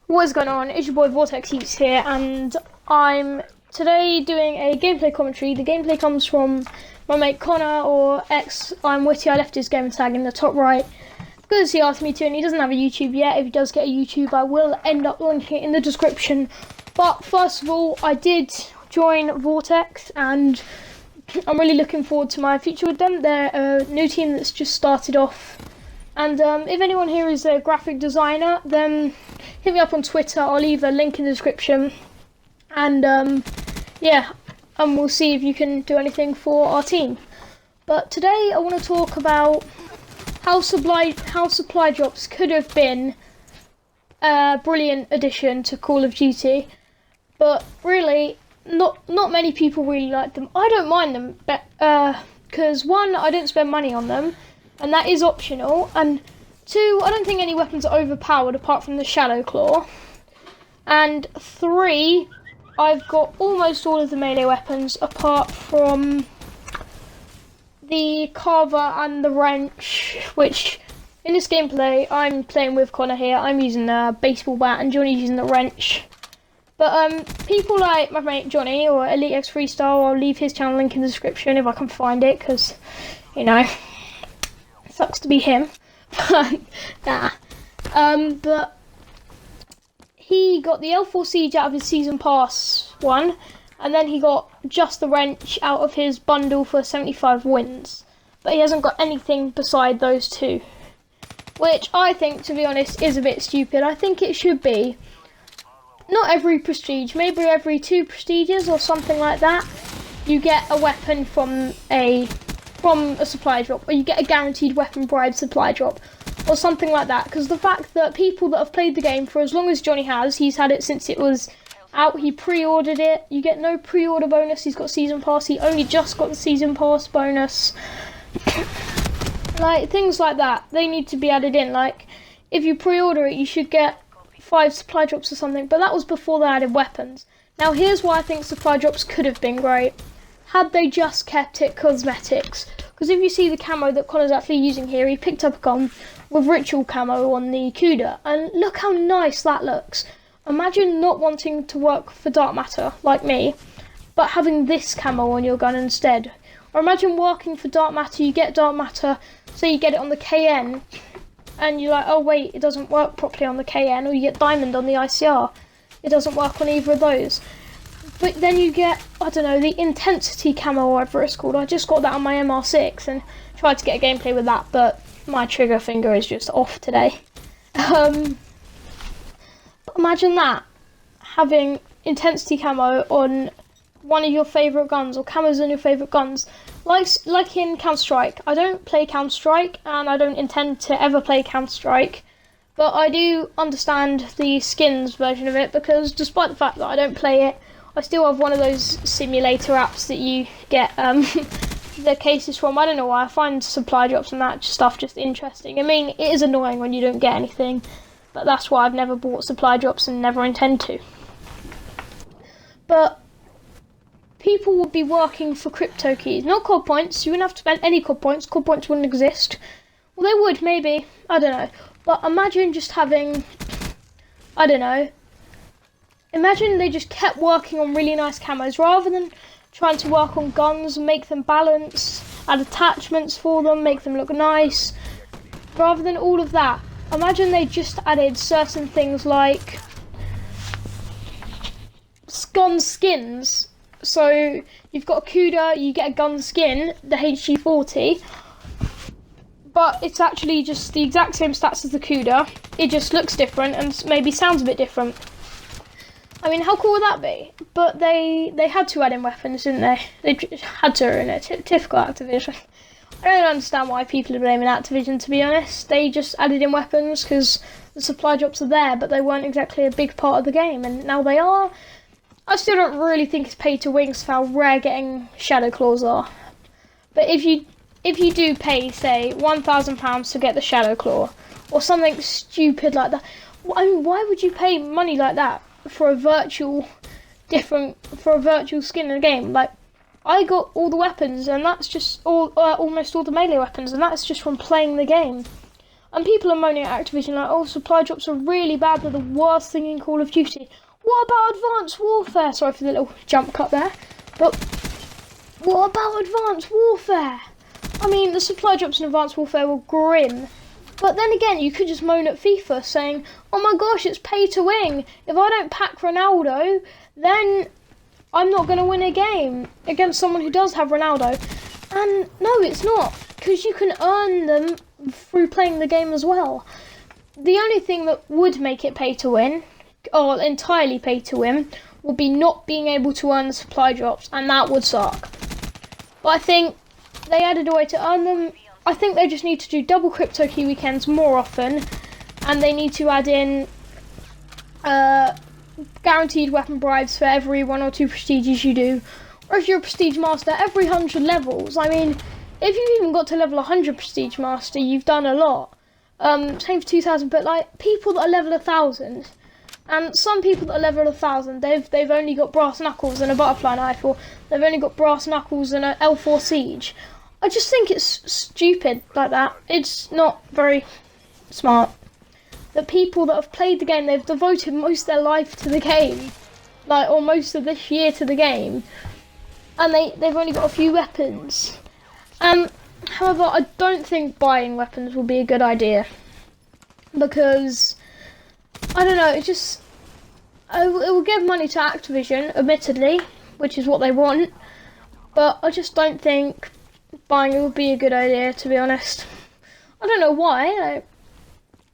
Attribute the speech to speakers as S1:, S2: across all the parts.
S1: What is going on? It's your boy Vortex Heats here, and I'm today doing a gameplay commentary. The gameplay comes from my mate Connor, or X. I'm Witty. I left his gamer tag in the top right because he asked me to, and he doesn't have a YouTube yet. If he does get a YouTube, I will end up linking it in the description. But first of all, I did join Vortex, and I'm really looking forward to my future with them. They're a new team that's just started off. And if anyone here is a graphic designer, then hit me up on Twitter. I'll leave a link in the description. And yeah, and we'll see if you can do anything for our team. But today I want to talk about how supply drops could have been a brilliant addition to Call of Duty, but really not many people really like them. I don't mind them, because one, I don't spend money on them, and that is optional, and two, I don't think any weapons are overpowered apart from the Shadow Claw, and three, I've got almost all of the melee weapons apart from the Carver and the Wrench, which in this gameplay I'm playing with Connor here. I'm using the baseball bat and Johnny's using the wrench. But people like my mate Johnny or Elite X Freestyle, I'll leave his channel link in the description if I can find it, because, you know, sucks to be him. Nah. But he got the L4 Siege out of his Season Pass one, and then he got just the Wrench out of his bundle for 75 wins. But he hasn't got anything beside those two, which I think, to be honest, is a bit stupid. I think it should be not every prestige, maybe every 2 prestiges or something like that, you get a weapon from a supply drop, or you get a guaranteed weapon bribe supply drop, or something like that. Because the fact that people that have played the game for as long as Johnny has, he's had it since it was out, he pre-ordered it, you get no pre-order bonus, he's got Season Pass, he only just got the Season Pass bonus. Like, things like that, they need to be added in. Like, if you pre-order it, you should get 5 supply drops or something, but that was before they added weapons. Now here's why I think supply drops could have been great, had they just kept it cosmetics. Because if you see the camo that Connor's actually using here, he picked up a gun with ritual camo on the Cuda, and look how nice that looks. Imagine not wanting to work for Dark Matter, like me, but having this camo on your gun instead. Or imagine working for Dark Matter, you get Dark Matter, so you get it on the KN, and you're like, oh wait, it doesn't work properly on the KN, or you get Diamond on the ICR. It doesn't work on either of those. But then you get, I don't know, the Intensity camo, or whatever it's called. I just got that on my MR6 and tried to get a gameplay with that, but my trigger finger is just off today. But imagine that, having Intensity camo on one of your favourite guns, or camos on your favourite guns. Like in Counter-Strike. I don't play Counter-Strike, and I don't intend to ever play Counter-Strike, but I do understand the skins version of it, because despite the fact that I don't play it, I still have one of those simulator apps that you get the cases from. I don't know why, I find supply drops and that stuff just interesting. I mean, it is annoying when you don't get anything, but that's why I've never bought supply drops and never intend to. But people would be working for crypto keys, not COD points. You wouldn't have to spend any COD points. COD points wouldn't exist. Well, they would, maybe. I don't know. But imagine just having, I don't know, imagine they just kept working on really nice camos, rather than trying to work on guns and make them balance, add attachments for them, make them look nice. Rather than all of that, imagine they just added certain things like gun skins. So you've got a Cuda, you get a gun skin, the HG40, but it's actually just the exact same stats as the Cuda. It just looks different and maybe sounds a bit different. I mean, how cool would that be? But they had to add in weapons, didn't they? They had to, in it. Typical Activision. I don't understand why people are blaming Activision, to be honest. They just added in weapons because the supply drops are there, but they weren't exactly a big part of the game, and now they are. I still don't really think it's pay to win for how rare getting Shadow Claws are. But if you do pay, say, £1,000 to get the Shadow Claw, or something stupid like that, I mean, why would you pay money like that for a virtual skin in a game? Like, I got all the weapons, and that's just almost all the melee weapons, and that's just from playing the game. And people are moaning at Activision like, oh, supply drops are really bad, they're the worst thing in Call of Duty. What about Advanced Warfare? Sorry for the little jump cut there. But what about Advanced Warfare? I mean, the supply drops in Advanced Warfare were grim. But then again, you could just moan at FIFA saying, oh my gosh, it's pay to win. If I don't pack Ronaldo, then I'm not going to win a game against someone who does have Ronaldo. And no, it's not, because you can earn them through playing the game as well. The only thing that would make it pay to win, or entirely pay to win, would be not being able to earn the supply drops, and that would suck. But I think they added a way to earn them. I think they just need to do double crypto key weekends more often, and they need to add in guaranteed weapon bribes for every 1 or 2 prestiges you do, or if you're a prestige master, every 100 levels. I mean, if you've even got to level 100 prestige master, you've done a lot. Same for 2000, but like people that are level 1000, and some people that are level 1000, they've only got brass knuckles and a butterfly knife, or they've only got brass knuckles and a L4 siege. I just think it's stupid like that. It's not very smart. The people that have played the game, they've devoted most of their life to the game, like, or most of this year to the game, and they've only got a few weapons. However, I don't think buying weapons will be a good idea, because I don't know, it will give money to Activision, admittedly, which is what they want, but I just don't think buying it would be a good idea, to be honest. I don't know why,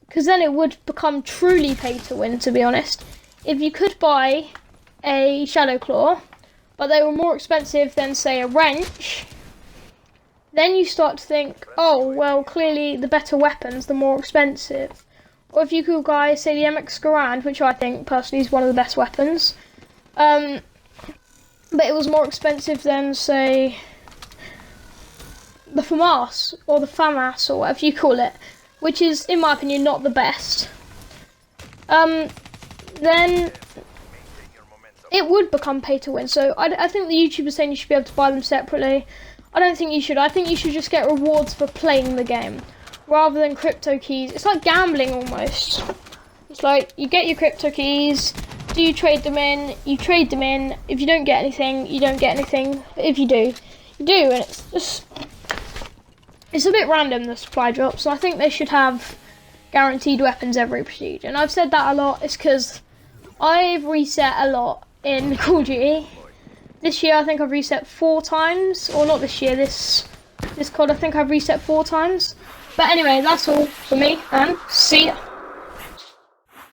S1: because then it would become truly pay to win, to be honest. If you could buy a Shadow Claw, but they were more expensive than, say, a wrench, then you start to think, oh, well, clearly the better weapons, the more expensive. Or if you could buy, say, the MX Garand, which I think personally is one of the best weapons, but it was more expensive than, say, the FAMAS, or the FAMAS, or whatever you call it, which is, in my opinion, not the best, then it would become pay to win. So I think the YouTubers saying you should be able to buy them separately, I don't think you should. I think you should just get rewards for playing the game, rather than crypto keys. It's like gambling almost. It's like, you get your crypto keys, do you trade them in? You trade them in. If you don't get anything, you don't get anything. But if you do, you do. And it's just, it's a bit random, the supply drops. So I think they should have guaranteed weapons every prestige. And I've said that a lot. It's because I've reset a lot in Call of Duty. This year I think I've reset 4 times. Or not this year, this COD I think I've reset 4 times. But anyway, that's all for me, and see ya.